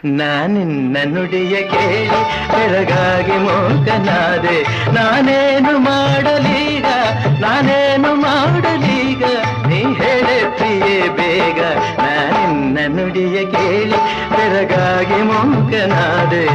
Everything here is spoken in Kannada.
ನಾನಿನ್ನ ನುಡಿಯ ಕೇಳಿ ಬೆಳಗಾಗಿ ಮೂಕನಾದೆ. ನಾನೇನು ಮಾಡಲೀಗ, ನಾನೇನು ಮಾಡಲೀಗ, ನೀ ಹೇಳೆ ಪ್ರಿಯೇ ಬೇಗ. ನಾನಿನ್ನ ನುಡಿಯ ಕೇಳಿ ಬೆಳಗಾಗಿ ಮೂಕನಾದೆ.